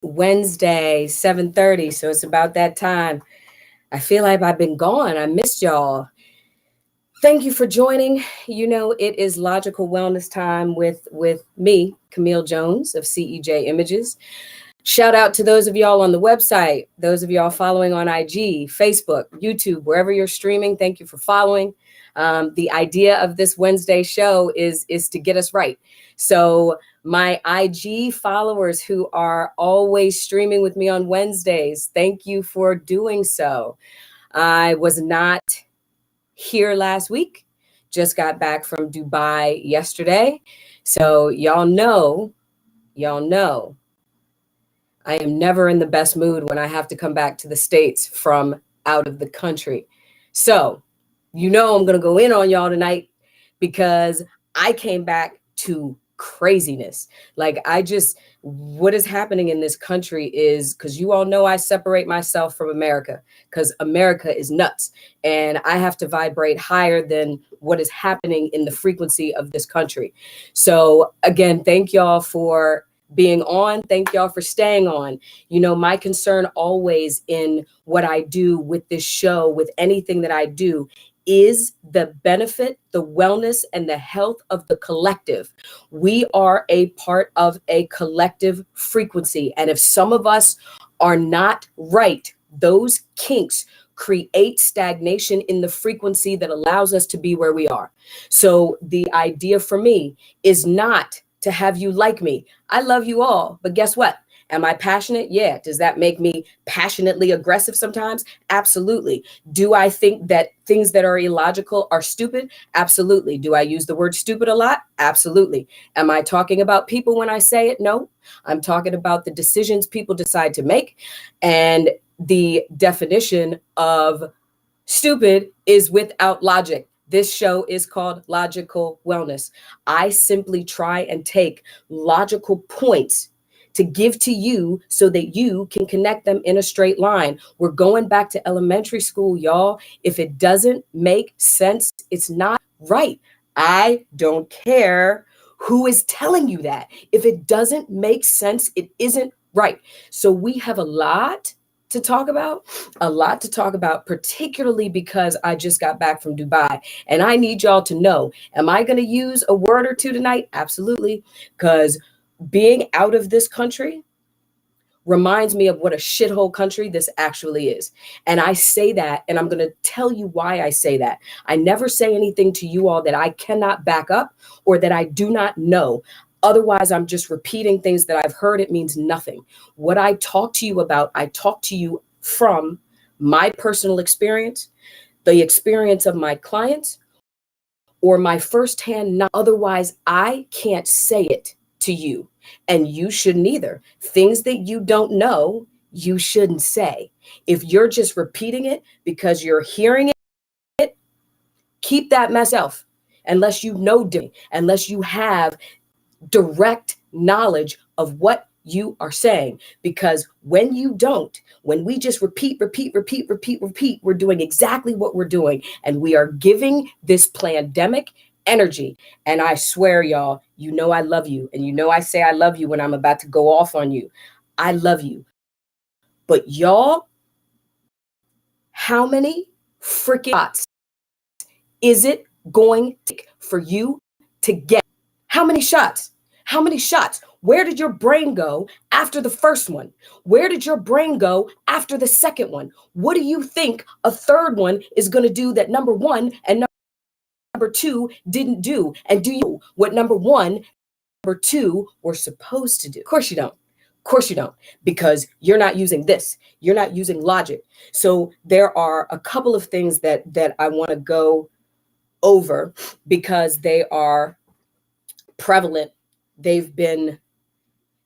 Wednesday, 7:30. So it's about that time. I feel like I've been gone. I missed y'all. Thank you for joining. You know, it is logical wellness time with me, Camille Jones of CEJ Images. Shout out to those of y'all on the website, those of y'all following on IG, Facebook, YouTube, wherever you're streaming. Thank you for following. The idea of this Wednesday show is to get us right. So my IG followers who are always streaming with me on Wednesdays, thank you for doing so. I was not here last week, just got back from Dubai yesterday. So y'all know I am never in the best mood when I have to come back to the States from out of the country. So, I'm going to go in on y'all tonight because I came back to craziness. What is happening in this country is because you all know I separate myself from America because America is nuts and I have to vibrate higher than what is happening in the frequency of this country. So, again, thank y'all for being on. Thank y'all for staying on. My concern always in what I do with this show, with anything that I do, is the benefit, the wellness, and the health of the collective. We are a part of a collective frequency. And if some of us are not right, those kinks create stagnation in the frequency that allows us to be where we are. So the idea for me is not to have you like me. I love you all, but guess what? Am I passionate? Yeah. Does that make me passionately aggressive sometimes? Absolutely. Do I think that things that are illogical are stupid? Absolutely. Do I use the word stupid a lot? Absolutely. Am I talking about people when I say it? No. I'm talking about the decisions people decide to make. And the definition of stupid is without logic. This show is called Logical Wellness. I simply try and take logical points to give to you so that you can connect them in a straight line. We're going back to elementary school, y'all. If it doesn't make sense, it's not right. I don't care who is telling you that. If it doesn't make sense, it isn't right. So we have a lot to talk about, particularly because I just got back from Dubai. And I need y'all to know, am I going to use a word or two tonight? Absolutely. Because being out of this country reminds me of what a shithole country this actually is. And I say that, and I'm going to tell you why I say that. I never say anything to you all that I cannot back up or that I do not know. Otherwise, I'm just repeating things that I've heard. It means nothing. What I talk to you about, I talk to you from my personal experience, the experience of my clients, or my firsthand knowledge. Otherwise, I can't say it to you, and you shouldn't either. Things that you don't know, you shouldn't say. If you're just repeating it because you're hearing it, keep that mess yourself. Unless you know, unless you have direct knowledge of what you are saying. Because when you don't, when we just repeat, we're doing exactly what we're doing. And we are giving this pandemic energy. And I swear, y'all, I love you. And I say I love you when I'm about to go off on you. I love you. But y'all, how many freaking shots is it going to take for you to get? How many shots? How many shots? Where did your brain go after the first one? Where did your brain go after the second one? What do you think a third one is going to do that number one and number two didn't do? And do you what number one, number two were supposed to do? Of course you don't. Of course you don't, because you're not using this. You're not using logic. So there are a couple of things that I want to go over because they are prevalent. They've been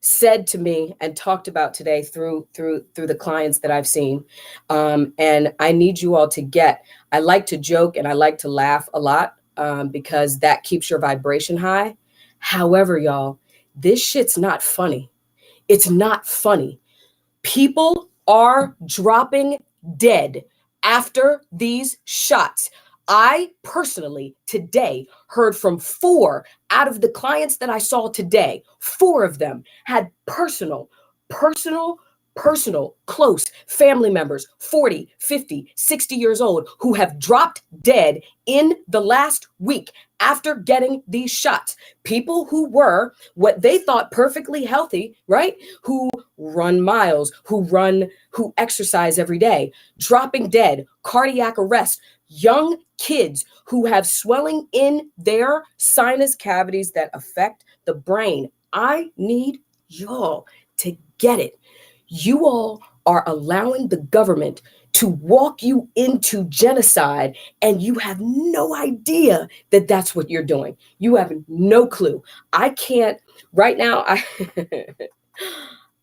said to me and talked about today through the clients that I've seen. And I need you all to get, I like to joke and I like to laugh a lot because that keeps your vibration high. However, y'all, this shit's not funny. It's not funny. People are dropping dead after these shots. I personally today heard from 4 out of the clients that I saw today. 4 of them had personal personal, close family members, 40, 50, 60 years old, who have dropped dead in the last week after getting these shots. People who were what they thought perfectly healthy, right? Who run miles, who exercise every day, dropping dead, cardiac arrest, young kids who have swelling in their sinus cavities that affect the brain. I need y'all to get it. You all are allowing the government to walk you into genocide, and you have no idea that that's what you're doing. You have no clue. I can't, right now,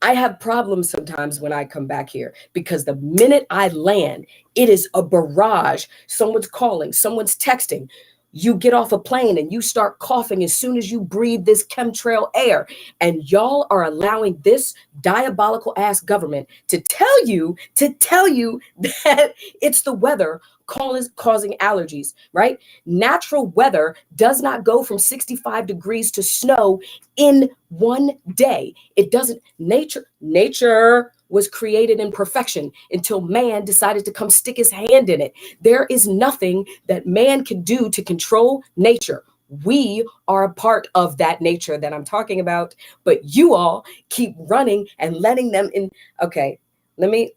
I have problems sometimes when I come back here, because the minute I land, it is a barrage. Someone's calling, someone's texting. You get off a plane and you start coughing as soon as you breathe this chemtrail air. And y'all are allowing this diabolical ass government to tell you that it's the weather causing allergies, right? Natural weather does not go from 65 degrees to snow in one day. It doesn't. Nature was created in perfection until man decided to come stick his hand in it. There is nothing that man can do to control nature. We are a part of that nature that I'm talking about, but you all keep running and letting them in. Okay, let me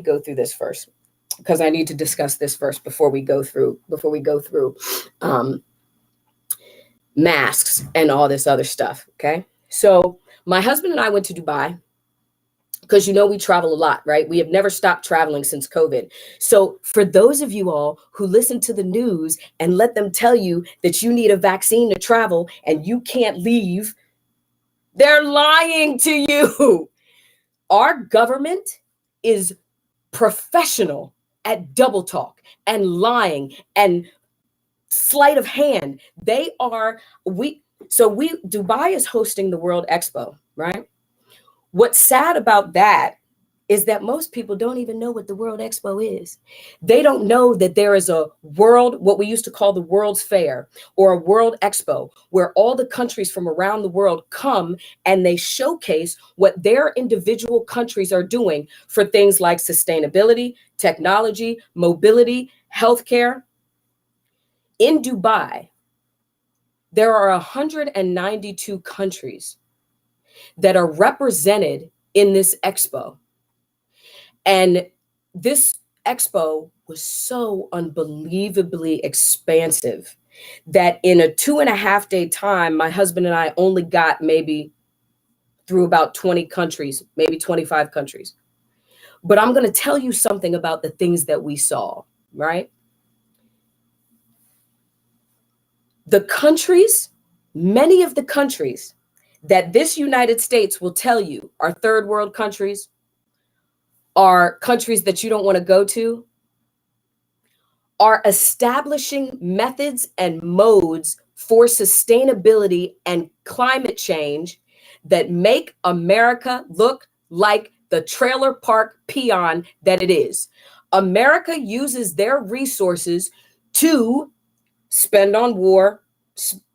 go through this first, because I need to discuss this first before we go through masks and all this other stuff. Okay, so my husband and I went to Dubai, because we travel a lot, right? We have never stopped traveling since COVID. So for those of you all who listen to the news and let them tell you that you need a vaccine to travel and you can't leave, they're lying to you. Our government is professional at double talk and lying and sleight of hand. Dubai is hosting the World Expo, right? What's sad about that is that most people don't even know what the World Expo is. They don't know that there is a world, what we used to call the World's Fair, or a World Expo, where all the countries from around the world come and they showcase what their individual countries are doing for things like sustainability, technology, mobility, healthcare. In Dubai, there are 192 countries that are represented in this expo. And this expo was so unbelievably expansive that in a 2.5 day time, my husband and I only got maybe through about 20 countries, maybe 25 countries. But I'm going to tell you something about the things that we saw, right? The countries, many of the countries that this United States will tell you are third world countries, are countries that you don't want to go to, are establishing methods and modes for sustainability and climate change that make America look like the trailer park peon that it is. America uses their resources to spend on war,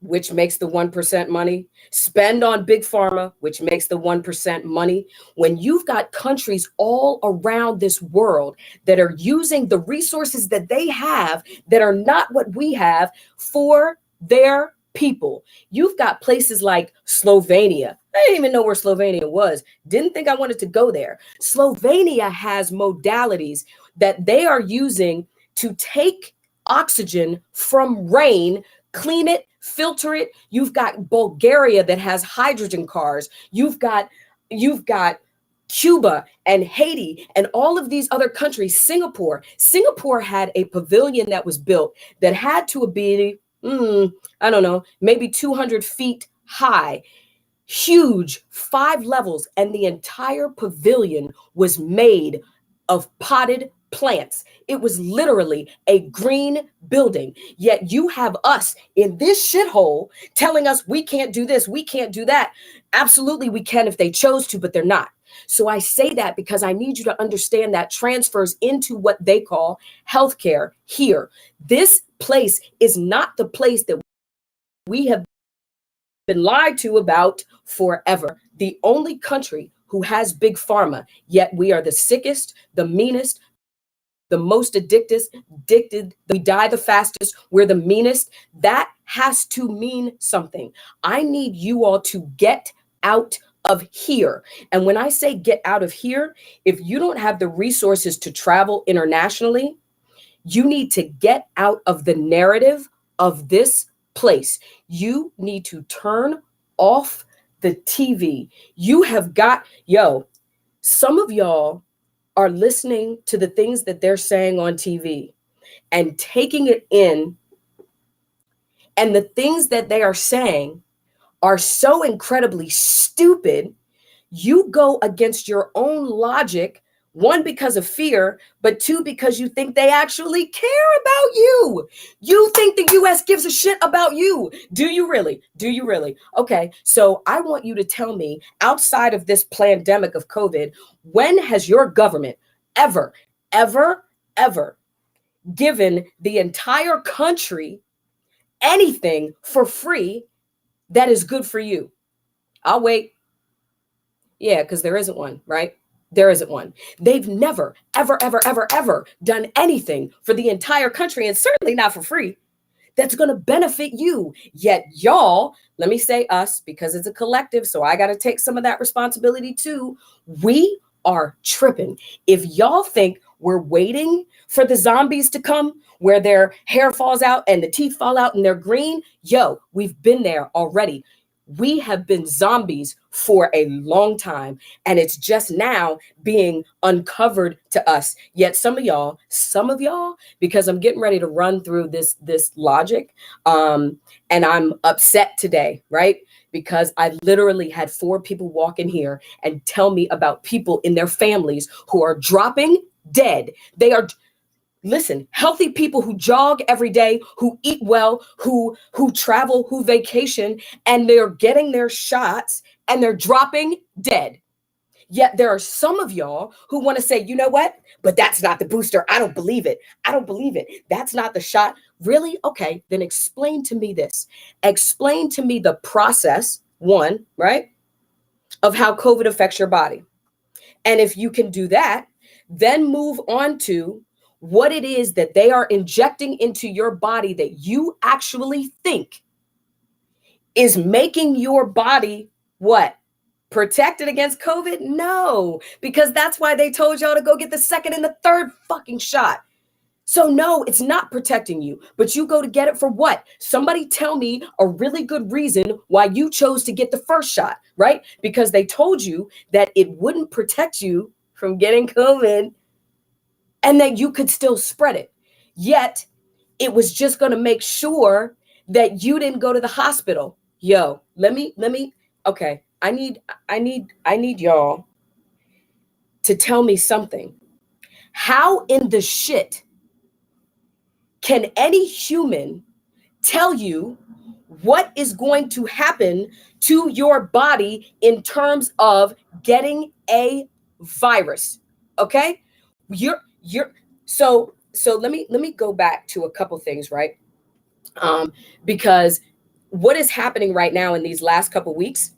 which makes the 1% money, spend on big pharma, which makes the 1% money. When you've got countries all around this world that are using the resources that they have that are not what we have for their people. You've got places like Slovenia. I didn't even know where Slovenia was. Didn't think I wanted to go there. Slovenia has modalities that they are using to take oxygen from rain, clean it, filter it. You've got Bulgaria that has hydrogen cars. You've got Cuba and Haiti and all of these other countries. Singapore had a pavilion that was built that had to be, I don't know, maybe 200 feet high, huge, 5 levels, and the entire pavilion was made of potted plants. It was literally a green building. Yet you have us in this shithole telling us we can't do this, we can't do that. Absolutely, we can if they chose to, but they're not. So I say that because I need you to understand that transfers into what they call healthcare here. This place is not the place that we have been lied to about forever. The only country who has big pharma, yet we are the sickest, the meanest, the most addicted, we die the fastest, we're the meanest. That has to mean something. I need you all to get out of here. And when I say get out of here, if you don't have the resources to travel internationally, you need to get out of the narrative of this place. You need to turn off the TV. You have got, some of y'all are listening to the things that they're saying on TV and taking it in. And the things that they are saying are so incredibly stupid. You go against your own logic, one, because of fear, but two, because you think they actually care about you. You think the US gives a shit about you. Do you really? Do you really? Okay, so I want you to tell me, outside of this pandemic of COVID, when has your government ever, ever, ever given the entire country anything for free that is good for you? I'll wait. Yeah, because there isn't one, right? There isn't one. They've never, ever, ever, ever, ever done anything for the entire country, and certainly not for free, that's going to benefit you. Yet y'all, let me say us, because it's a collective, so I got to take some of that responsibility too. We are tripping. If y'all think we're waiting for the zombies to come, where their hair falls out and the teeth fall out and they're green, we've been there already. We have been zombies for a long time, and it's just now being uncovered to us. Yet some of y'all, because I'm getting ready to run through this logic, and I'm upset today, right? Because I literally had 4 people walk in here and tell me about people in their families who are dropping dead. They are, listen, healthy people who jog every day, who eat well, who travel, who vacation, and they're getting their shots and they're dropping dead. Yet there are some of y'all who want to say, you know what? But that's not the booster. I don't believe it. I don't believe it. That's not the shot. Really? Okay, then explain to me this. Explain to me the process, one, right, of how COVID affects your body. And if you can do that, then move on to what it is that they are injecting into your body that you actually think is making your body what? Protected against COVID? No, because that's why they told y'all to go get the second and the third fucking shot. So no, it's not protecting you, but you go to get it for what? Somebody tell me a really good reason why you chose to get the first shot, right? Because they told you that it wouldn't protect you from getting COVID and that you could still spread it. Yet it was just going to make sure that you didn't go to the hospital. Let me, okay. I need y'all to tell me something. How in the shit can any human tell you what is going to happen to your body in terms of getting a virus? Okay? So let me go back to a couple things, right? Because what is happening right now in these last couple weeks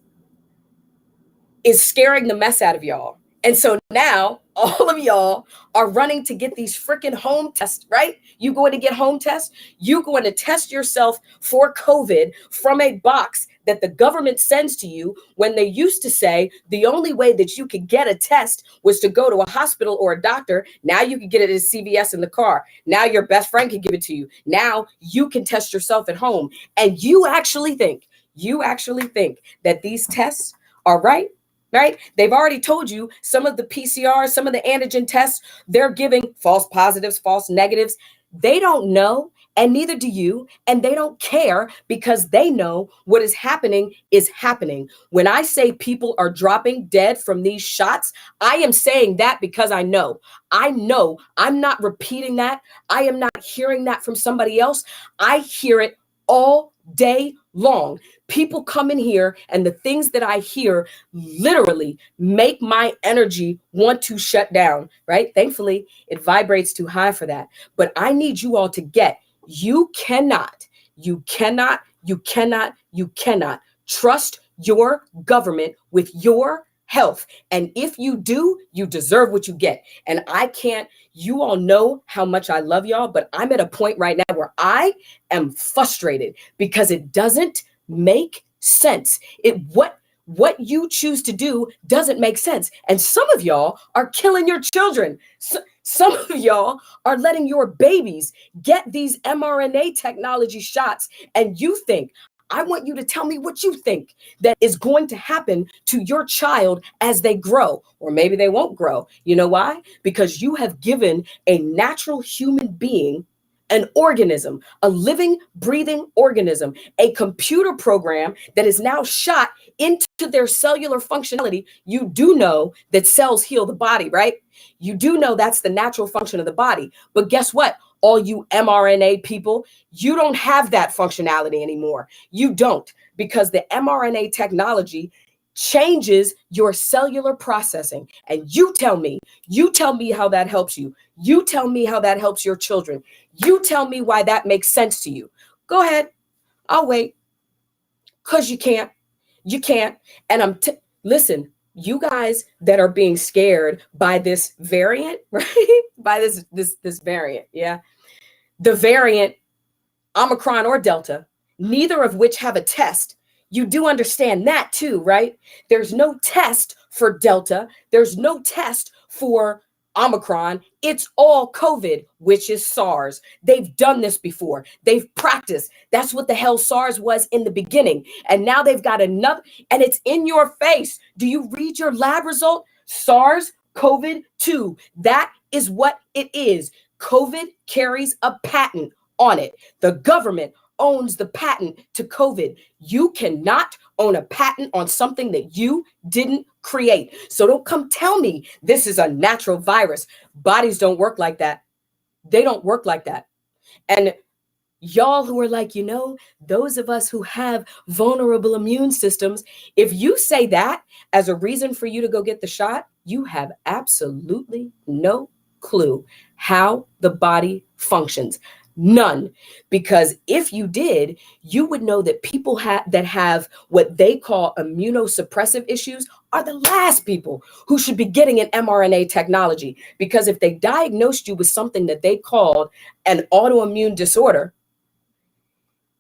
is scaring the mess out of y'all. And so now all of y'all are running to get these freaking home tests, right? You going to get home tests? You going to test yourself for COVID from a box that the government sends to you, when they used to say the only way that you could get a test was to go to a hospital or a doctor. Now you can get it at CVS in the car. Now your best friend can give it to you. Now you can test yourself at home. And you actually think that these tests are right? Right? They've already told you some of the PCR, some of the antigen tests, they're giving false positives, false negatives. They don't know, and neither do you, and they don't care, because they know what is happening is happening. When I say people are dropping dead from these shots, I am saying that because I know. I'm not repeating that. I am not hearing that from somebody else. I hear it all day long. People come in here, and the things that I hear literally make my energy want to shut down, right? Thankfully, it vibrates too high for that. But I need you all to get, you cannot trust your government with your health. And if you do, you deserve what you get. And you all know how much I love y'all, but I'm at a point right now where I am frustrated because it doesn't make sense. What you choose to do doesn't make sense. And some of y'all are killing your children. Some of y'all are letting your babies get these mRNA technology shots. And I want you to tell me what you think that is going to happen to your child as they grow, or maybe they won't grow. You know why? Because you have given a natural human being an organism, a living, breathing organism, a computer program that is now shot into their cellular functionality. You do know that cells heal the body, right? You do know that's the natural function of the body. But guess what? All you mRNA people, you don't have that functionality anymore. You don't, because the mRNA technology changes your cellular processing. And you tell me how that helps you. You tell me how that helps your children. You tell me why that makes sense to you. Go ahead. I'll wait. Because you can't. You can't. And listen, you guys that are being scared by this variant, right? By this variant, yeah. The variant, Omicron or Delta, neither of which have a test. You do understand that too, right? There's no test for Delta. There's no test for Omicron. It's all COVID, which is SARS. They've done this before. They've practiced. That's what the hell SARS was in the beginning. And now they've got another, and it's in your face. Do you read your lab result? SARS COVID-2. That is what it is. COVID carries a patent on it. The government owns the patent to COVID. You cannot own a patent on something that you didn't create. So don't come tell me this is a natural virus. Bodies don't work like that. They don't work like that. And y'all who are like, those of us who have vulnerable immune systems, if you say that as a reason for you to go get the shot, you have absolutely no clue how the body functions. None. Because if you did, you would know that people that have what they call immunosuppressive issues are the last people who should be getting an mRNA technology. Because if they diagnosed you with something that they called an autoimmune disorder,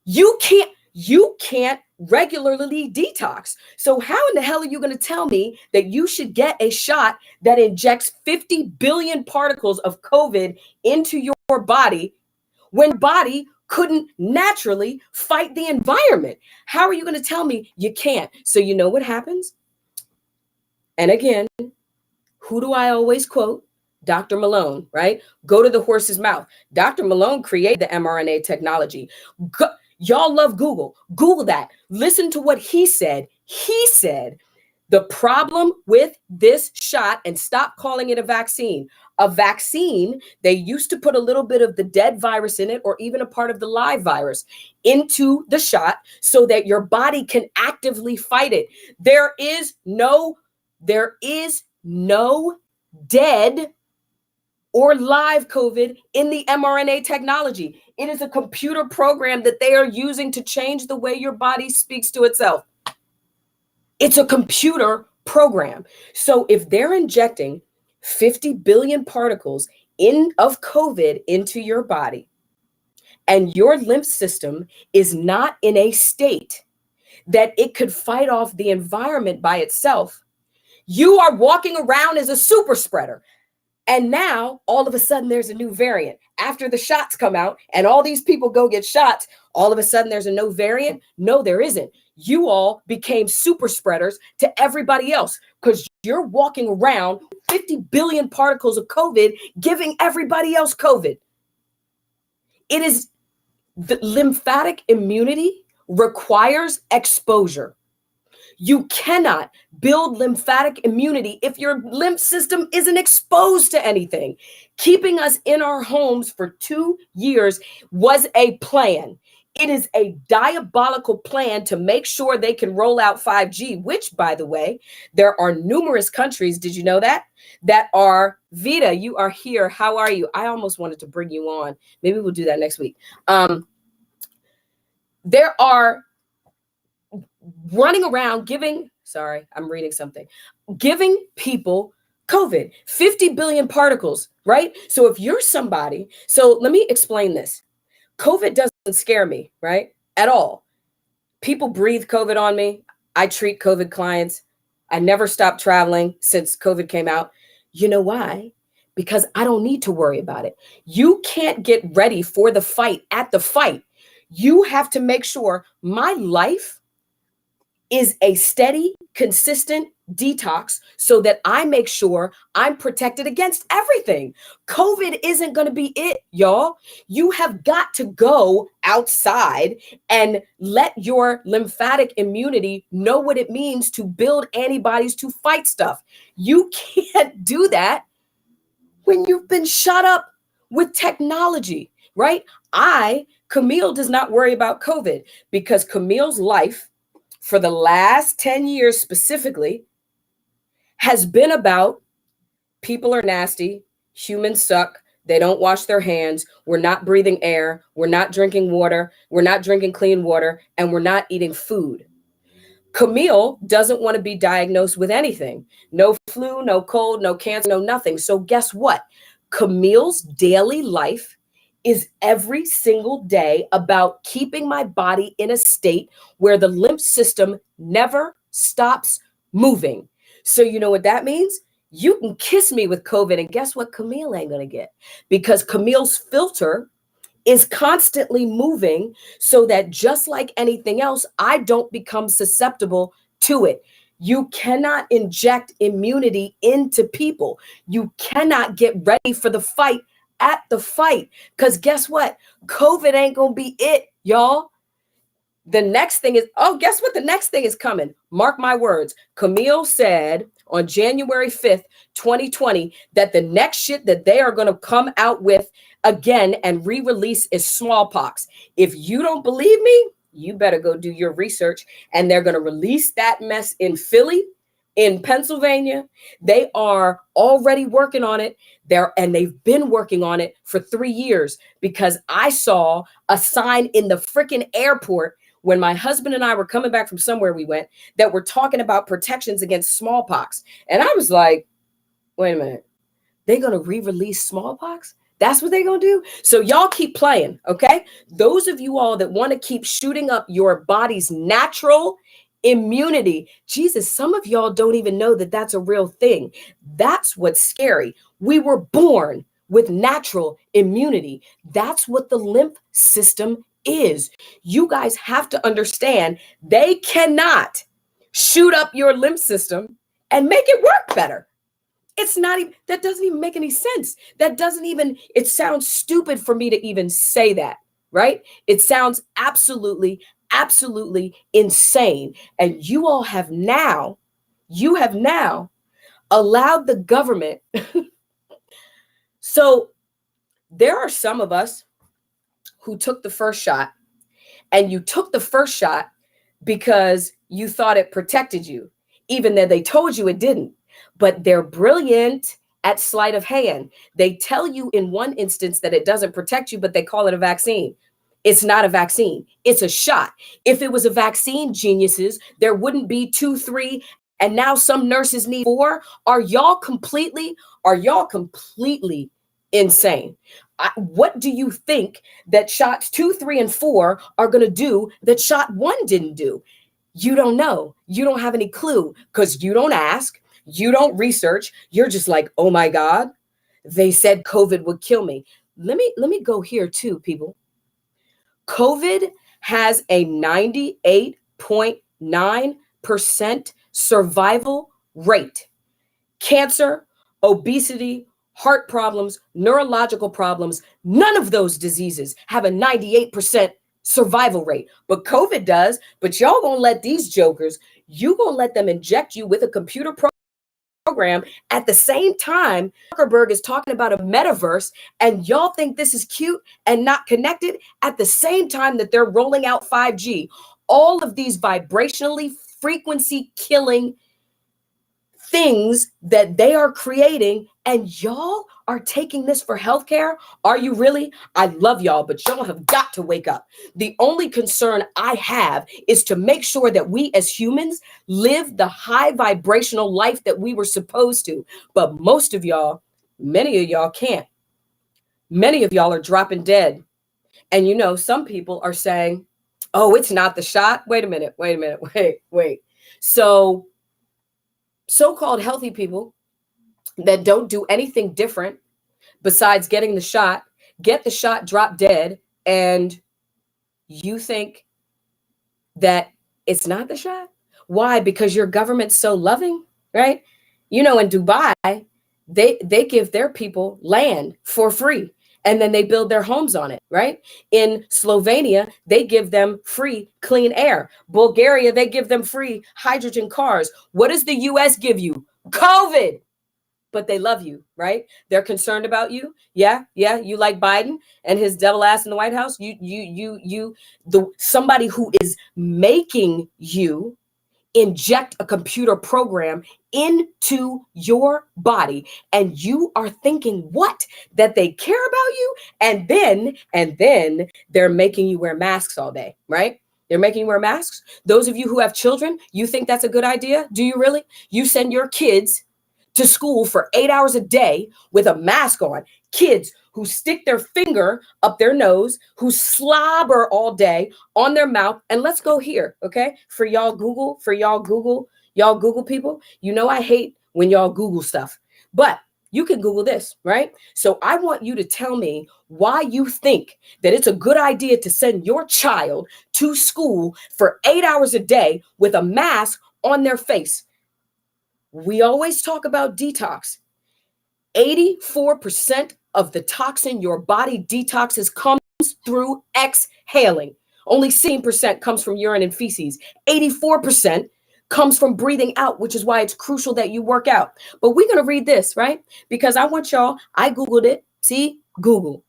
you can't regularly detox. So how in the hell are you going to tell me that you should get a shot that injects 50 billion particles of COVID into your body when body couldn't naturally fight the environment? How are you going to tell me you can't? So you know what happens? And again, who do I always quote? Dr. Malone, right? Go to the horse's mouth. Dr. Malone created the mRNA technology. Y'all love Google. Google that. Listen to what he said. He said, the problem with this shot, and stop calling it a vaccine. A vaccine, they used to put a little bit of the dead virus in it, or even a part of the live virus into the shot so that your body can actively fight it. There is no dead or live COVID in the mRNA technology. It is a computer program that they are using to change the way your body speaks to itself. It's a computer program. So if they're injecting 50 billion particles of COVID into your body, and your lymph system is not in a state that it could fight off the environment by itself, you are walking around as a super spreader. And now, all of a sudden, there's a new variant. After the shots come out and all these people go get shots, all of a sudden there's a new variant? No, there isn't. You all became super spreaders to everybody else because you're walking around 50 billion particles of COVID, giving everybody else COVID. It is the lymphatic immunity requires exposure. You cannot build lymphatic immunity if your lymph system isn't exposed to anything. Keeping us in our homes for 2 years was a plan. It is a diabolical plan to make sure they can roll out 5G, which, by the way, there are numerous countries, did you know that? That are, Vita, you are here. How are you? I almost wanted to bring you on. Maybe we'll do that next week. There are running around giving Sorry, I'm reading something. Giving people COVID, 50 billion particles, right? So if you're somebody, so let me explain this. COVID doesn't scare me, right? At all. People breathe COVID on me. I treat COVID clients. I never stopped traveling since COVID came out. You know why? Because I don't need to worry about it. You can't get ready for the fight at the fight. You have to make sure my life is a steady, consistent detox so that I make sure I'm protected against everything. COVID isn't going to be it, y'all. You have got to go outside and let your lymphatic immunity know what it means to build antibodies to fight stuff. You can't do that when you've been shot up with technology, right? Camille does not worry about COVID because Camille's life for the last 10 years specifically has been about people are nasty, humans suck, they don't wash their hands, we're not breathing air, we're not drinking water, we're not drinking clean water, and we're not eating food. Camille doesn't want to be diagnosed with anything. No flu, no cold, no cancer, no nothing. So guess what? Camille's daily life is every single day about keeping my body in a state where the lymph system never stops moving. So you know what that means? You can kiss me with COVID, and guess what Camille ain't going to get? Because Camille's filter is constantly moving so that just like anything else, I don't become susceptible to it. You cannot inject immunity into people. You cannot get ready for the fight at the fight. Because guess what? COVID ain't going to be it, y'all. The next thing is, guess what? The next thing is coming. Mark my words. Camille said on January 5th, 2020, that the next shit that they are going to come out with again and re-release is smallpox. If you don't believe me, you better go do your research. And they're going to release that mess in Philly, in Pennsylvania. They are already working on it. They've been working on it for 3 years because I saw a sign in the freaking airport when my husband and I were coming back from somewhere we went that were talking about protections against smallpox. And I was like, wait a minute, they're going to re-release smallpox? That's what they're going to do? So y'all keep playing, okay? Those of you all that want to keep shooting up your body's natural immunity. Jesus, some of y'all don't even know that that's a real thing. That's what's scary. We were born with natural immunity. That's what the lymph system is. You guys have to understand they cannot shoot up your lymph system and make it work better. It's not even, that doesn't even make any sense. It sounds stupid for me to even say that, right? It sounds absolutely insane. And you have now allowed the government. So there are some of us who took the first shot, and you took the first shot because you thought it protected you, even though they told you it didn't. But they're brilliant at sleight of hand. They tell you in one instance that it doesn't protect you, but they call it a vaccine. It's not a vaccine. It's a shot. If it was a vaccine, geniuses, there wouldn't be 2, 3, and now some nurses need 4. Are y'all completely insane? What do you think that shots 2, 3, and 4 are going to do that shot 1 didn't do? You don't know. You don't have any clue because you don't ask. You don't research. You're just like, oh my God, they said COVID would kill me. Let me go here too, people. COVID has a 98.9% survival rate. Cancer, obesity, heart problems, neurological problems, none of those diseases have a 98% survival rate. But COVID does. But y'all gonna let these jokers, you gonna let them inject you with a computer program at the same time Zuckerberg is talking about a metaverse, and y'all think this is cute and not connected at the same time that they're rolling out 5G. All of these vibrationally frequency killing things that they are creating, and y'all are taking this for healthcare? Are you really? I love y'all, but y'all have got to wake up. The only concern I have is to make sure that we as humans live the high vibrational life that we were supposed to. But most of y'all, many of y'all can't. Many of y'all are dropping dead. And you know, some people are saying, oh, it's not the shot. Wait a minute, wait. So-called healthy people that don't do anything different besides getting the shot, get the shot, drop dead, and you think that it's not the shot? Why? Because your government's so loving, right? You know, in Dubai, they give their people land for free, and then they build their homes on it, right? In Slovenia, they give them free clean air. Bulgaria, they give them free hydrogen cars. What does the US give you? COVID. But they love you, right? They're concerned about you. Yeah, you like Biden and his devil ass in the White House. Somebody who is making you inject a computer program into your body, and you are thinking what? That they care about you, and then they're making you wear masks all day, right? They're making you wear masks. Those of you who have children, you think that's a good idea? Do you really? You send your kids to school for 8 hours a day with a mask on. Kids who stick their finger up their nose, who slobber all day on their mouth. And let's go here, okay? For y'all Google people. You know I hate when y'all Google stuff, but you can Google this, right? So I want you to tell me why you think that it's a good idea to send your child to school for 8 hours a day with a mask on their face. We always talk about detox. 84% of the toxin your body detoxes comes through exhaling. Only 16% comes from urine and feces. 84% comes from breathing out, which is why it's crucial that you work out. But we're going to read this, right? Because I want y'all, I Googled it. See, Google.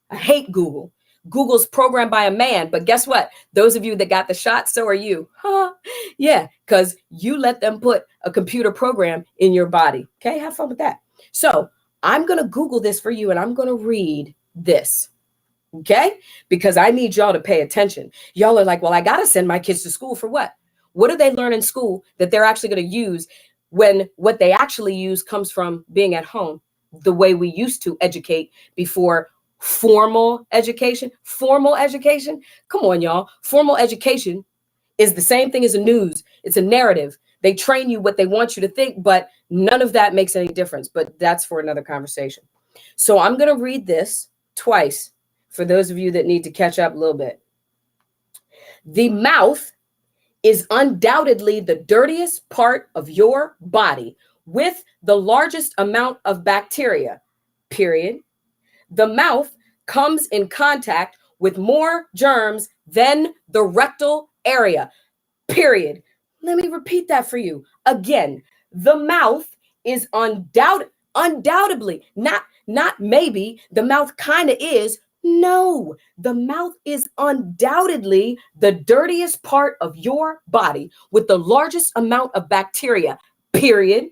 I hate Google. Google's programmed by a man, but guess what? Those of you that got the shot, so are you. Huh? Yeah, because you let them put a computer program in your body. Okay, have fun with that. So I'm going to Google this for you, and I'm going to read this. Okay, because I need y'all to pay attention. Y'all are like, well, I got to send my kids to school for what? What do they learn in school that they're actually going to use when what they actually use comes from being at home, the way we used to educate before formal education? Come on, y'all. Formal education is the same thing as a news. It's a narrative. They train you what they want you to think, but none of that makes any difference. But that's for another conversation. So I'm going to read this twice for those of you that need to catch up a little bit. The mouth is undoubtedly the dirtiest part of your body with the largest amount of bacteria, period. The mouth comes in contact with more germs than the rectal area, period. Let me repeat that for you again. The mouth is undoubtedly, not maybe, the mouth kind of is. No, the mouth is undoubtedly the dirtiest part of your body with the largest amount of bacteria, period.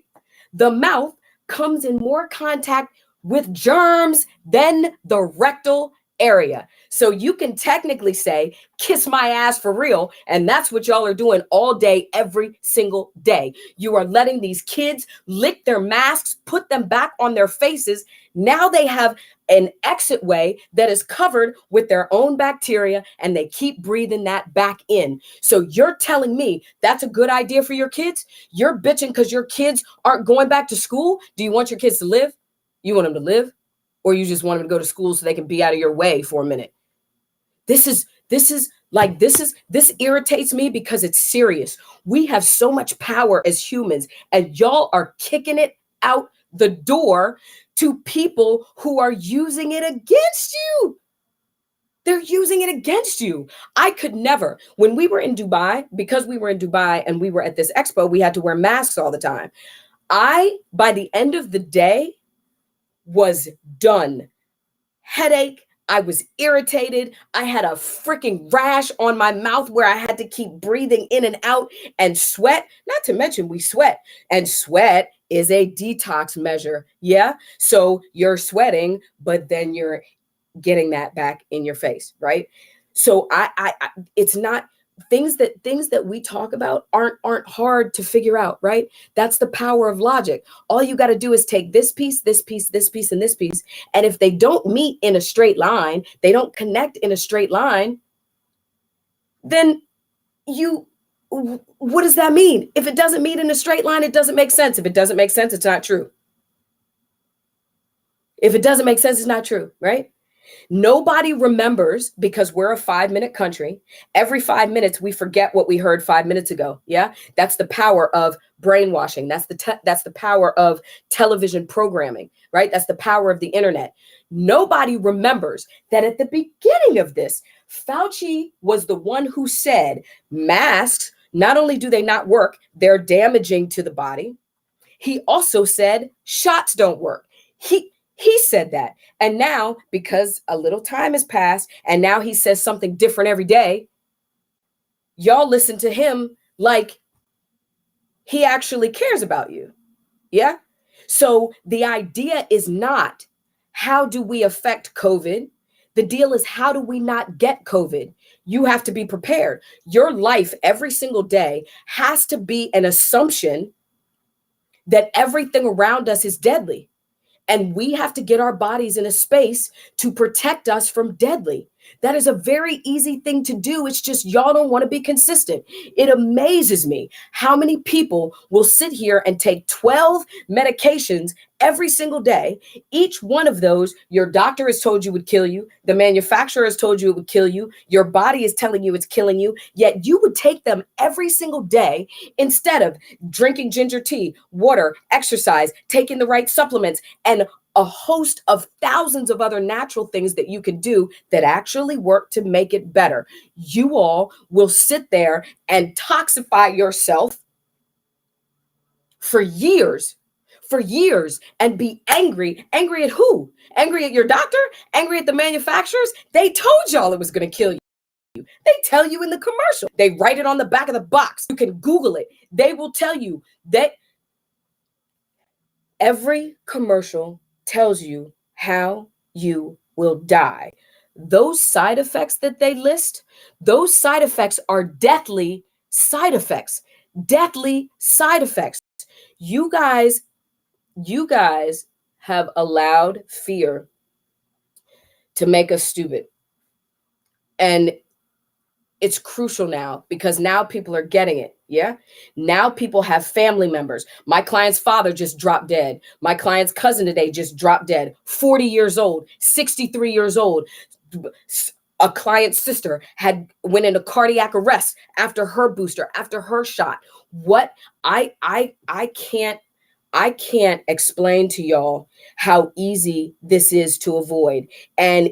The mouth comes in more contact with germs than the rectal area. So you can technically say, kiss my ass for real. And that's what y'all are doing all day, every single day. You are letting these kids lick their masks, put them back on their faces. Now they have an exit way that is covered with their own bacteria, and they keep breathing that back in. So you're telling me that's a good idea for your kids? You're bitching because your kids aren't going back to school? Do you want your kids to live? You want them to live? Or you just want them to go to school so they can be out of your way for a minute? This irritates me because it's serious. We have so much power as humans, and y'all are kicking it out the door to people who are using it against you. They're using it against you. I could never, when we were in Dubai, because we were in Dubai and we were at this expo, we had to wear masks all the time. By the end of the day, was done. Headache, I was irritated. I had a freaking rash on my mouth where I had to keep breathing in and out and sweat. Not to mention we sweat, and sweat is a detox measure. Yeah. So you're sweating, but then you're getting that back in your face, right? So I it's not things that we talk about aren't hard to figure out, right? That's the power of logic. All you got to do is take this piece, this piece, this piece, and this piece, and if they don't meet in a straight line, they don't connect in a straight line, then you what does that mean? If it doesn't meet in a straight line, it doesn't make sense. If it doesn't make sense, it's not true. If it doesn't make sense, it's not true, right? Nobody remembers because we're a 5-minute country. Every 5 minutes, we forget what we heard 5 minutes ago. Yeah, that's the power of brainwashing. That's the power of television programming, right? That's the power of the internet. Nobody remembers that at the beginning of this, Fauci was the one who said masks, not only do they not work, they're damaging to the body. He also said shots don't work. He said that. And now, because a little time has passed and now he says something different every day, y'all listen to him like he actually cares about you. Yeah. So the idea is not how do we affect COVID? The deal is how do we not get COVID? You have to be prepared. Your life every single day has to be an assumption that everything around us is deadly. And we have to get our bodies in a space to protect us from deadly. That is a very easy thing to do. It's just y'all don't want to be consistent. It amazes me how many people will sit here and take 12 medications every single day. Each one of those, your doctor has told you would kill you. The manufacturer has told you it would kill you. Your body is telling you it's killing you. Yet you would take them every single day instead of drinking ginger tea, water, exercise, taking the right supplements, and a host of thousands of other natural things that you can do that actually work to make it better. You all will sit there and toxify yourself for years, and be angry. Angry at who? Angry at your doctor? Angry at the manufacturers? They told y'all it was going to kill you. They tell you in the commercial. They write it on the back of the box. You can Google it. They will tell you that every commercial tells you how you will die. Those side effects that they list, those side effects are deathly side effects. Deathly side effects. You guys have allowed fear to make us stupid. And it's crucial now because now people are getting it. Yeah. Now people have family members. My client's father just dropped dead. My client's cousin today just dropped dead. 40 years old, 63 years old. A client's sister went into cardiac arrest after her booster, after her shot. What I can't explain to y'all how easy this is to avoid. And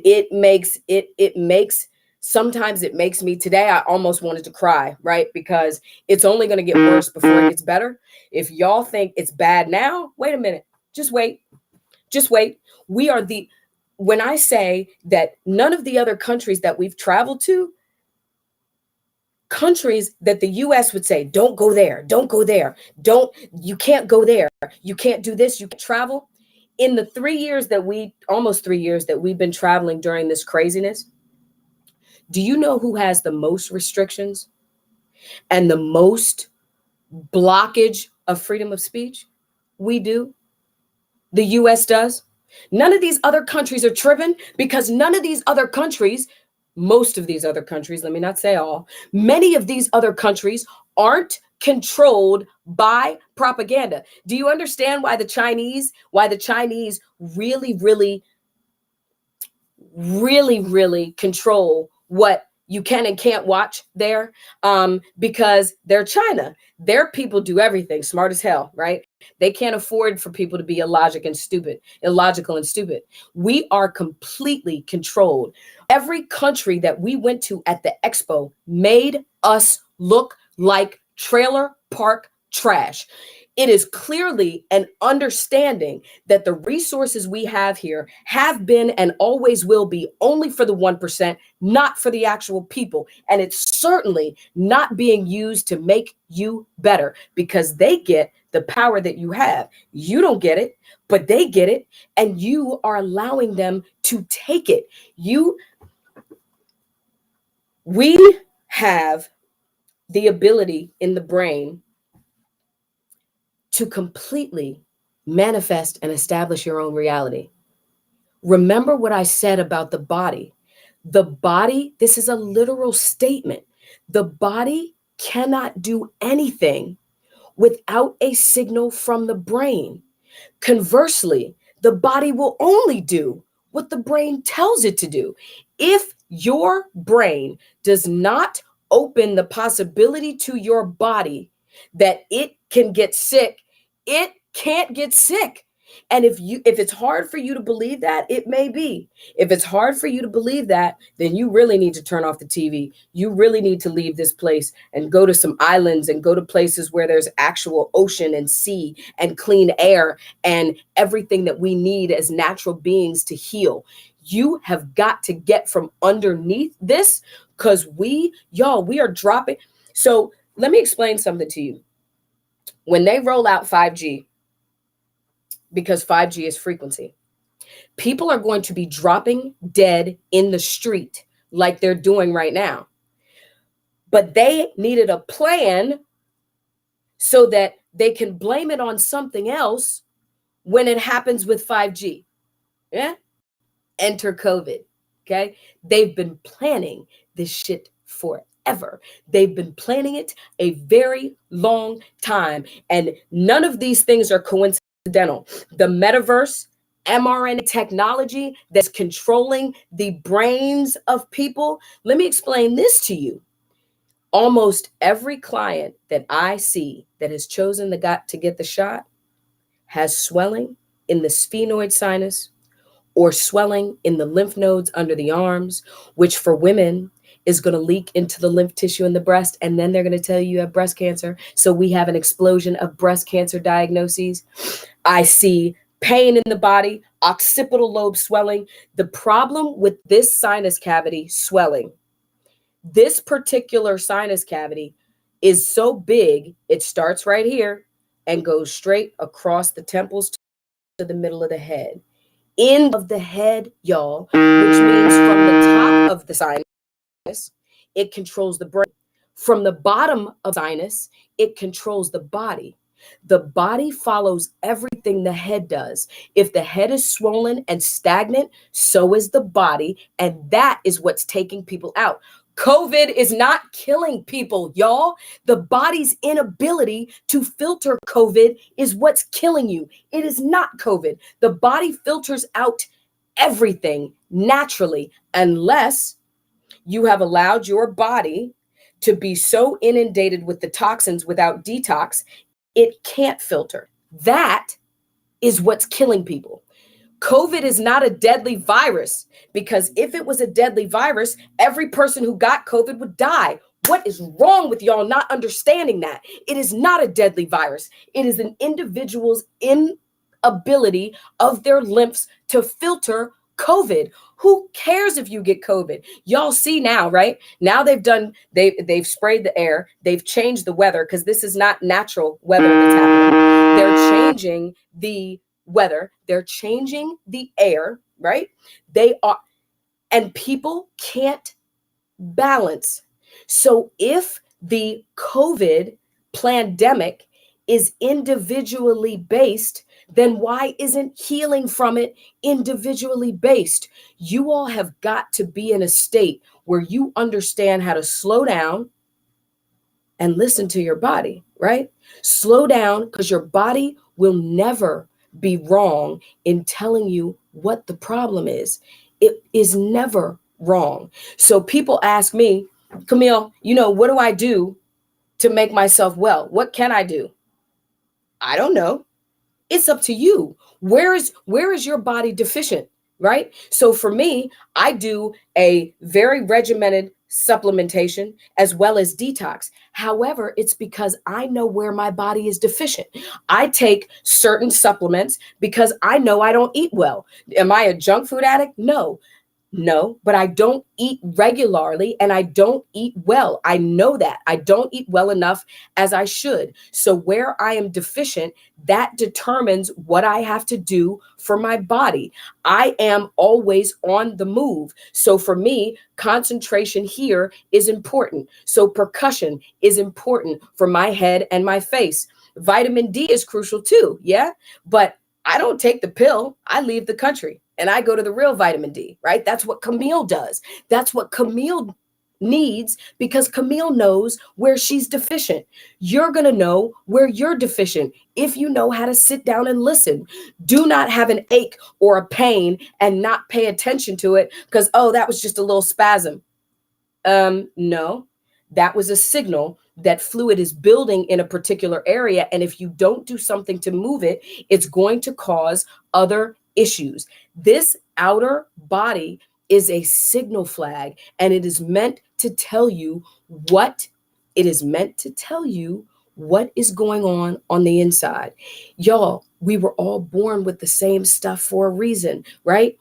sometimes it makes me, today I almost wanted to cry, right? Because it's only going to get worse before it gets better. If y'all think it's bad now, wait a minute. Just wait. When I say that none of the other countries that we've traveled to, countries that the US would say, don't go there, you can't go there, you can't do this, you can't travel. In the almost 3 years that we've been traveling during this craziness, do you know who has the most restrictions and the most blockage of freedom of speech? We do. The US does. None of these other countries are tripping because none of these other countries, most of these other countries, let me not say all, many of these other countries aren't controlled by propaganda. Do you understand why the Chinese really, really, really control what you can and can't watch there? Because they're China. Their people do everything smart as hell, right? They can't afford for people to be illogical and stupid. We are completely controlled. Every country that we went to at the expo made us look like trailer park trash. It is clearly an understanding that the resources we have here have been and always will be only for the 1%, not for the actual people. And it's certainly not being used to make you better, because they get the power that you have. You don't get it, but they get it, and you are allowing them to take it. We have the ability in the brain to completely manifest and establish your own reality. Remember what I said about the body. The body, this is a literal statement. The body cannot do anything without a signal from the brain. Conversely, the body will only do what the brain tells it to do. If your brain does not open the possibility to your body that it can get sick, it can't get sick. And if it's hard for you to believe that, it may be. If it's hard for you to believe that, then you really need to turn off the TV. You really need to leave this place and go to some islands and go to places where there's actual ocean and sea and clean air and everything that we need as natural beings to heal. You have got to get from underneath this, because we are dropping. So let me explain something to you. When they roll out 5G, because 5G is frequency, people are going to be dropping dead in the street like they're doing right now. But they needed a plan so that they can blame it on something else when it happens with 5G. Yeah? Enter COVID. Okay? They've been planning this shit forever. They've been planning it a very long time. And none of these things are coincidental. The metaverse, mRNA technology that's controlling the brains of people. Let me explain this to you. Almost every client that I see that has chosen to get the shot has swelling in the sphenoid sinus or swelling in the lymph nodes under the arms, which for women is going to leak into the lymph tissue in the breast. And then they're going to tell you have breast cancer. So we have an explosion of breast cancer diagnoses. I see pain in the body, occipital lobe swelling. The problem with this sinus cavity swelling, this particular sinus cavity is so big, it starts right here and goes straight across the temples to the middle of the head. In of the head, y'all, which means from the top of the sinus, it controls the brain. From the bottom of the sinus, it controls the body. The body follows everything the head does. If the head is swollen and stagnant, so is the body, and that is what's taking people out. COVID is not killing people, y'all. The body's inability to filter COVID is what's killing you. It is not COVID. The body filters out everything naturally, unless you have allowed your body to be so inundated with the toxins without detox, it can't filter. That is what's killing people. COVID is not a deadly virus, because if it was a deadly virus, every person who got COVID would die. What is wrong with y'all not understanding that? It is not a deadly virus. It is an individual's inability of their lymphs to filter COVID. Who cares if you get COVID? Y'all see now, right? Now they've sprayed the air. They've changed the weather, because this is not natural weather that's happening. They're changing the weather. They're changing the air, right? They are, and people can't balance. So if the COVID pandemic is individually based, then why isn't healing from it individually based? You all have got to be in a state where you understand how to slow down and listen to your body, right? Slow down, because your body will never be wrong in telling you what the problem is. It is never wrong. So people ask me, Camille, what do I do to make myself well? What can I do? I don't know. It's up to you. Where is your body deficient, right? So for me, I do a very regimented supplementation as well as detox. However, it's because I know where my body is deficient. I take certain supplements because I know I don't eat well. Am I a junk food addict? No. No, but I don't eat regularly and I don't eat well. I know that. I don't eat well enough as I should. So, where I am deficient, that determines what I have to do for my body. I am always on the move. So, for me, concentration here is important. So, percussion is important for my head and my face. Vitamin D is crucial too. Yeah. But I don't take the pill. I leave the country and I go to the real vitamin D, right? That's what Camille does. That's what Camille needs because Camille knows where she's deficient. You're going to know where you're deficient if you know how to sit down and listen. Do not have an ache or a pain and not pay attention to it because, oh, that was just a little spasm. No, that was a signal that fluid is building in a particular area. And if you don't do something to move it, it's going to cause other issues. This outer body is a signal flag, and it is meant to tell you what is going on the inside. Y'all, we were all born with the same stuff for a reason, right?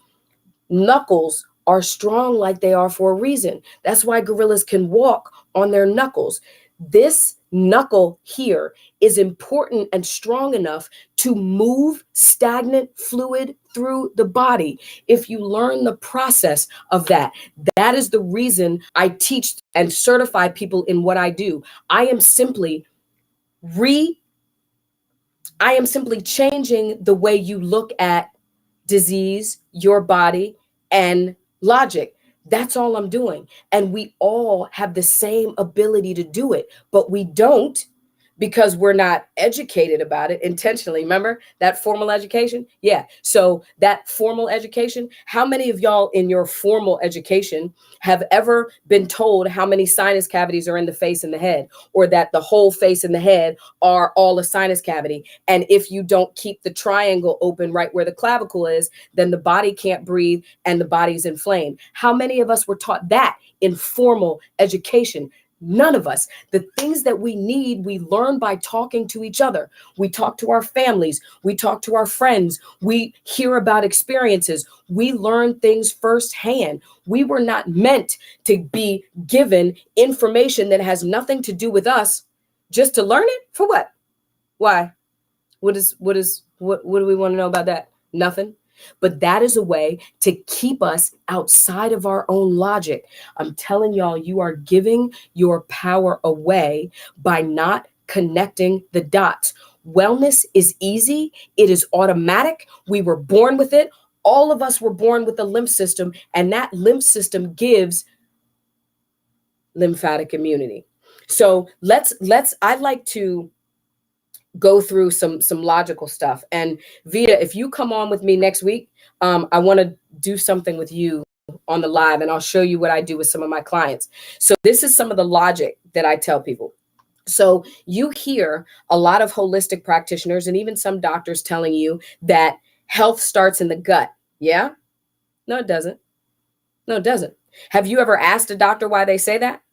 Knuckles are strong like they are for a reason. That's why gorillas can walk on their knuckles. This knuckle here is important and strong enough to move stagnant fluid through the body. If you learn the process of that, that is the reason I teach and certify people in what I do. I am simply changing the way you look at disease, your body, and logic. That's all I'm doing. And we all have the same ability to do it, but we don't because we're not educated about it intentionally. Remember that formal education? Yeah. So that formal education, how many of y'all in your formal education have ever been told how many sinus cavities are in the face and the head, or that the whole face and the head are all a sinus cavity? And if you don't keep the triangle open right where the clavicle is, then the body can't breathe and the body's inflamed. How many of us were taught that in formal education? None of us. The things that we need, we learn by talking to each other. We talk to our families. We talk to our friends. We hear about experiences. We learn things firsthand. We were not meant to be given information that has nothing to do with us just to learn it. For what? Why? What do we want to know about that? Nothing. But that is a way to keep us outside of our own logic. I'm telling y'all, you are giving your power away by not connecting the dots. Wellness is easy. It is automatic. We were born with it. All of us were born with a lymph system, and that lymph system gives lymphatic immunity. So I'd like to go through some logical stuff. And Vita, if you come on with me next week, I want to do something with you on the live, and I'll show you what I do with some of my clients. So this is some of the logic that I tell people. So you hear a lot of holistic practitioners and even some doctors telling you that health starts in the gut. Yeah? No, it doesn't. No, it doesn't. Have you ever asked a doctor why they say that?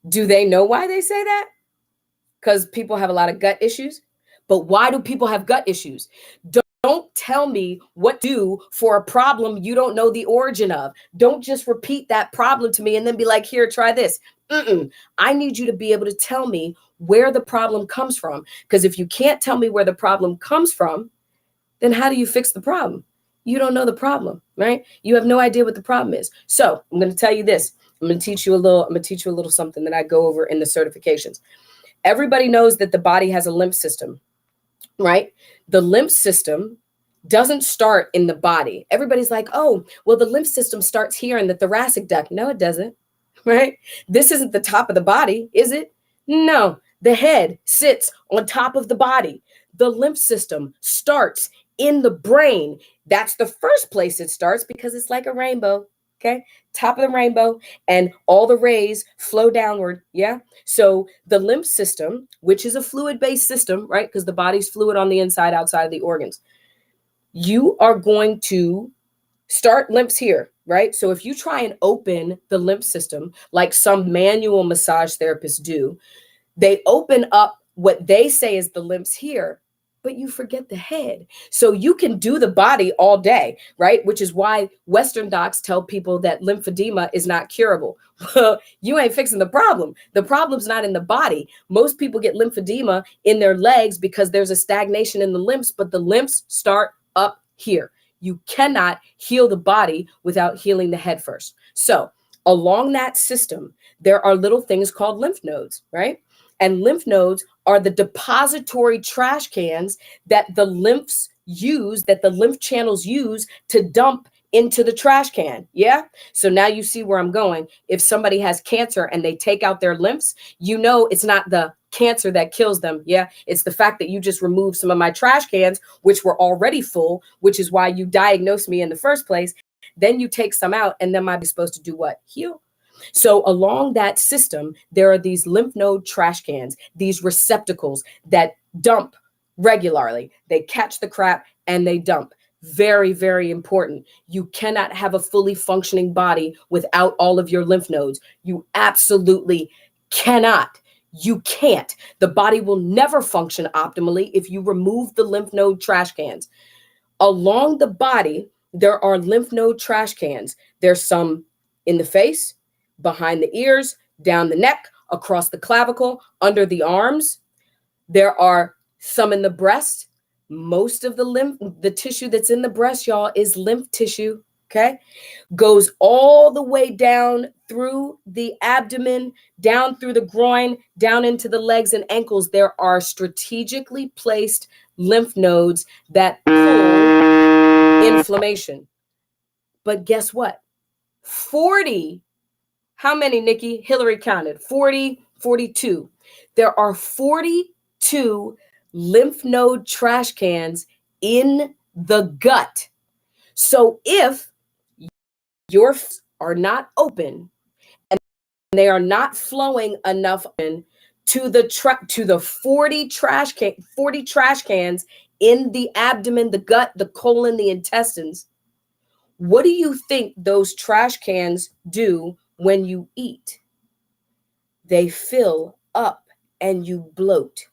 Do they know why they say that? Because people have a lot of gut issues. But why do people have gut issues? Don't tell me what to do for a problem you don't know the origin of. Don't just repeat that problem to me and then be like, here, try this. I need you to be able to tell me where the problem comes from. Because if you can't tell me where the problem comes from, then how do you fix the problem? You don't know the problem, right? You have no idea what the problem is. So I'm going to tell you this. I'm going to teach you a little something that I go over in the certifications. Everybody knows that the body has a lymph system, right? The lymph system doesn't start in the body. Everybody's like, oh, well, the lymph system starts here in the thoracic duct. No, it doesn't, right? This isn't the top of the body, is it? No, the head sits on top of the body. The lymph system starts in the brain. That's the first place it starts because it's like a rainbow. Okay, top of the rainbow, and all the rays flow downward. Yeah. So the lymph system, which is a fluid-based system, right? Because the body's fluid on the inside, outside of the organs. You are going to start lymphs here. right? So if you try and open the lymph system like some manual massage therapists do, they open up what they say is the lymphs here, but you forget the head. So you can do the body all day, right? Which is why Western docs tell people that lymphedema is not curable. Well, you ain't fixing the problem. The problem's not in the body. Most people get lymphedema in their legs because there's a stagnation in the lymphs, but the lymphs start up here. You cannot heal the body without healing the head first. So along that system, there are little things called lymph nodes, right? And lymph nodes are the depository trash cans that the lymphs use, that the lymph channels use to dump into the trash can. Yeah. So now you see where I'm going. If somebody has cancer and they take out their lymphs, you know it's not the cancer that kills them. Yeah. It's the fact that you just removed some of my trash cans, which were already full, which is why you diagnosed me in the first place. Then you take some out, and then my body's supposed to do what? Heal. So along that system, there are these lymph node trash cans, these receptacles that dump regularly. They catch the crap and they dump. Very, very important. You cannot have a fully functioning body without all of your lymph nodes. You absolutely cannot. You can't. The body will never function optimally if you remove the lymph node trash cans. Along the body, there are lymph node trash cans. There's some in the face, behind the ears, down the neck, across the clavicle, under the arms. There are some in the breast. Most of the tissue that's in the breast, y'all, is lymph tissue, okay? Goes all the way down through the abdomen, down through the groin, down into the legs and ankles. There are strategically placed lymph nodes that pull inflammation. But guess what? 40, how many, Nikki? Hillary counted 40, 42. There are 42 lymph node trash cans in the gut. So if your are not open and they are not flowing enough to the 40 trash cans in the abdomen, the gut, the colon, the intestines, what do you think those trash cans do when you eat? They fill up and you bloat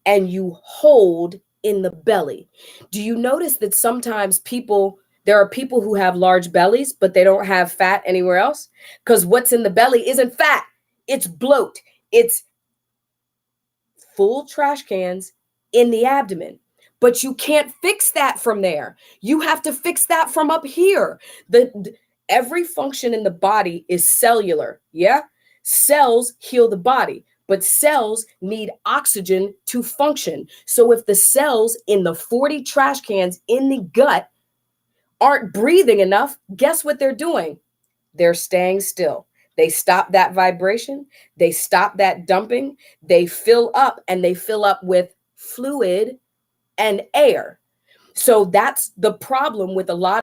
and you hold in the belly. Do you notice that sometimes there are people who have large bellies, but they don't have fat anywhere else? Because what's in the belly isn't fat, it's bloat. It's full trash cans in the abdomen. But you can't fix that from there. You have to fix that from up here. Every function in the body is cellular. Yeah. Cells heal the body, but cells need oxygen to function. So if the cells in the 40 trash cans in the gut aren't breathing enough, guess what they're doing? They're staying still. They stop that vibration. They stop that dumping. They fill up, and they fill up with fluid and air. So that's the problem with a lot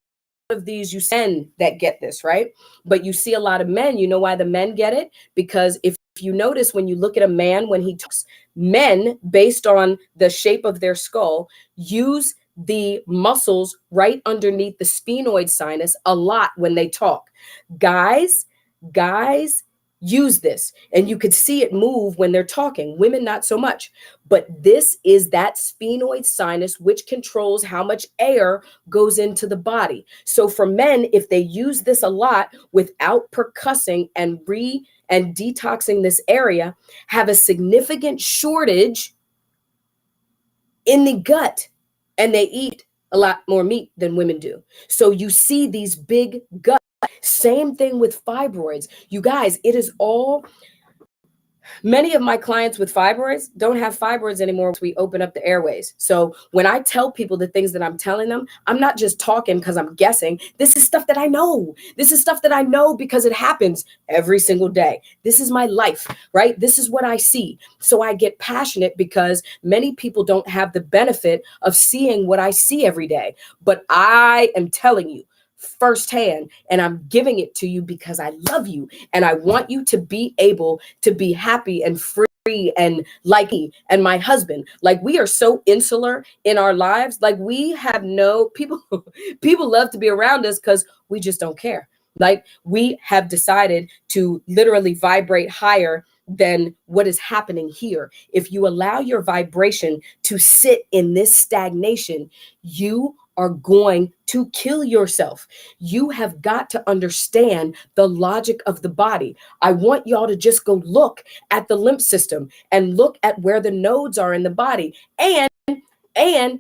of these men that get this, right? But you see a lot of men. You know why the men get it? Because if you notice, when you look at a man, when he talks, men, based on the shape of their skull, use the muscles right underneath the sphenoid sinus a lot when they talk. Guys use this, and you could see it move when they're talking. Women, not so much. But this is that sphenoid sinus, which controls how much air goes into the body. So for men, if they use this a lot without percussing and detoxing this area, have a significant shortage in the gut, and they eat a lot more meat than women do. So you see these big gut. Same thing with fibroids. You guys, it is all. Many of my clients with fibroids don't have fibroids anymore once we open up the airways. So when I tell people the things that I'm telling them, I'm not just talking because I'm guessing. This is stuff that I know. This is stuff that I know because it happens every single day. This is my life, right? This is what I see. So I get passionate because many people don't have the benefit of seeing what I see every day. But I am telling you firsthand, and I'm giving it to you because I love you and I want you to be able to be happy and free and like me and my husband. Like, we are so insular in our lives. Like, we have no people love to be around us because we just don't care. Like, we have decided to literally vibrate higher than what is happening here. If you allow your vibration to sit in this stagnation, you are going to kill yourself. You have got to understand the logic of the body. I want y'all to just go look at the lymph system and look at where the nodes are in the body. And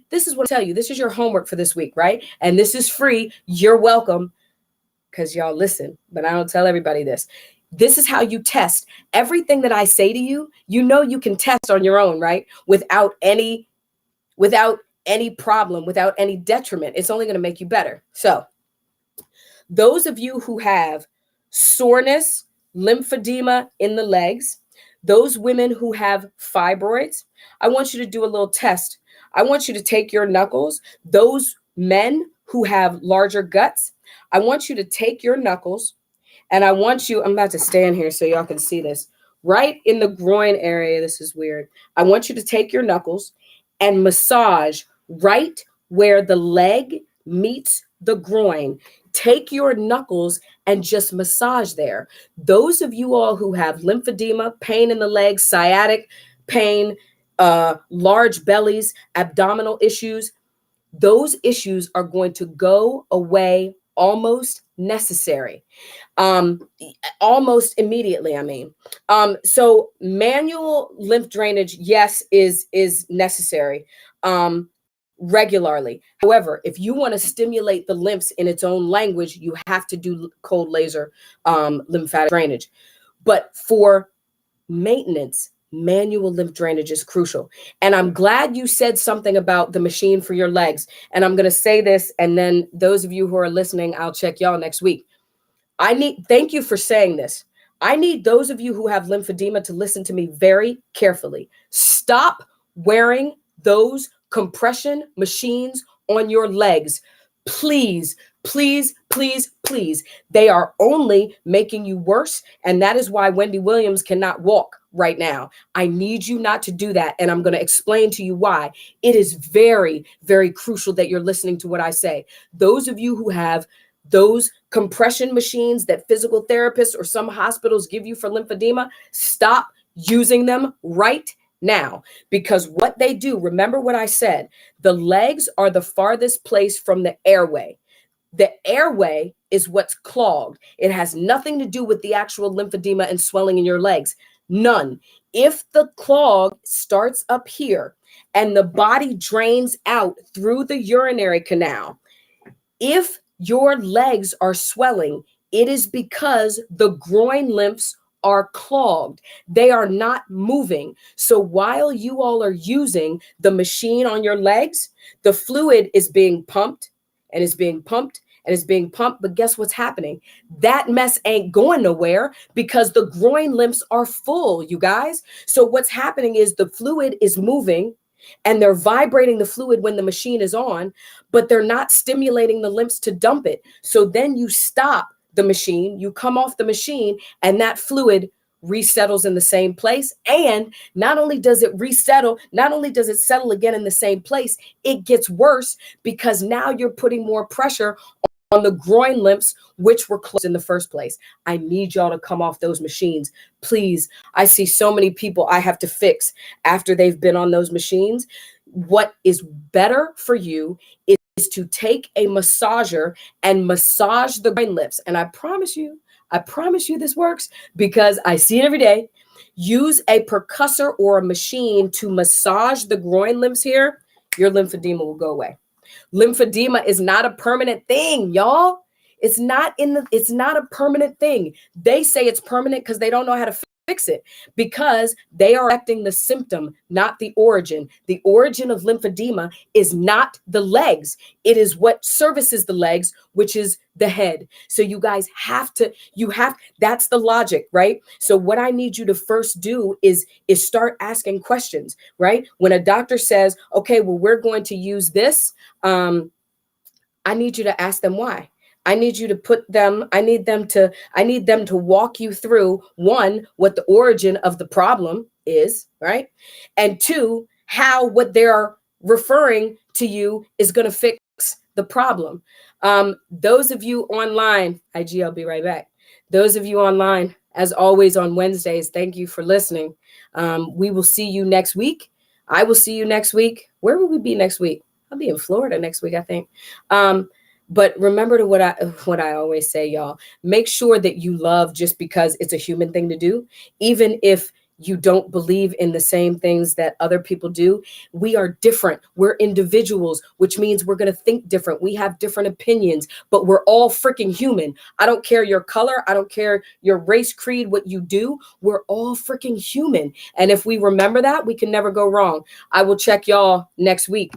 this is what I tell you. This is your homework for this week, right? And this is free. You're welcome, because y'all listen, but I don't tell everybody this. This is how you test everything that I say to you. You know, you can test on your own, right? Without any problem, without any detriment. It's only going to make you better. So those of you who have soreness, lymphedema in the legs, those women who have fibroids, I want you to do a little test. I want you to take your knuckles. Those men who have larger guts, I want you to take your knuckles, and I want you, I'm about to stand here so y'all can see this, right in the groin area. This is weird. I want you to take your knuckles and massage right where the leg meets the groin. Take your knuckles and just massage there. Those of you all who have lymphedema, pain in the legs, sciatic pain, large bellies, abdominal issues, those issues are going to go away almost necessary, almost immediately. I mean, so manual lymph drainage, yes, is necessary regularly. However, if you want to stimulate the lymphs in its own language, you have to do cold laser lymphatic drainage. But for maintenance, manual lymph drainage is crucial. And I'm glad you said something about the machine for your legs. And I'm going to say this, and then those of you who are listening, I'll check y'all next week. Thank you for saying this. I need those of you who have lymphedema to listen to me very carefully. Stop wearing those compression machines on your legs. Please, please, please, please. They are only making you worse. And that is why Wendy Williams cannot walk right now. I need you not to do that. And I'm going to explain to you why. It is very, very crucial that you're listening to what I say. Those of you who have those compression machines that physical therapists or some hospitals give you for lymphedema, stop using them right now, because what they do, remember what I said, the legs are the farthest place from the airway. The airway is what's clogged. It has nothing to do with the actual lymphedema and swelling in your legs. None. If the clog starts up here and the body drains out through the urinary canal, if your legs are swelling, it is because the groin lymphs are clogged. They are not moving. So while you all are using the machine on your legs, the fluid is being pumped and is being pumped and is being pumped. But guess what's happening? That mess ain't going nowhere because the groin lymphs are full, you guys. So what's happening is the fluid is moving and they're vibrating the fluid when the machine is on, but they're not stimulating the lymphs to dump it. So then you stop the machine, you come off the machine, and that fluid resettles in the same place. And not only does it resettle, not only does it settle again in the same place, it gets worse because now you're putting more pressure on the groin lymphs, which were closed in the first place. I need y'all to come off those machines. Please. I see so many people I have to fix after they've been on those machines. What is better for you is to take a massager and massage the groin lymphs. And I promise you this works because I see it every day. Use a percussor or a machine to massage the groin lymphs here. Your lymphedema will go away. Lymphedema is not a permanent thing, y'all. It's not a permanent thing. They say it's permanent because they don't know how to fix it, because they are affecting the symptom, not the origin. The origin of lymphedema is not the legs. It is what services the legs, which is the head. So you guys that's the logic, right? So what I need you to first do is start asking questions, right? When a doctor says, okay, well, we're going to use this, I need you to ask them why. I need them to walk you through, one, what the origin of the problem is, right? And two, how what they're referring to you is going to fix the problem. Those of you online, IG, I'll be right back. Those of you online, as always on Wednesdays, thank you for listening. We will see you next week. I will see you next week. Where will we be next week? I'll be in Florida next week, I think. But remember to what I always say, y'all. Make sure that you love just because it's a human thing to do, even if you don't believe in the same things that other people do. We are different. We're individuals, which means we're going to think different. We have different opinions, but we're all freaking human. I don't care your color. I don't care your race, creed, what you do. We're all freaking human. And if we remember that, we can never go wrong. I will check y'all next week.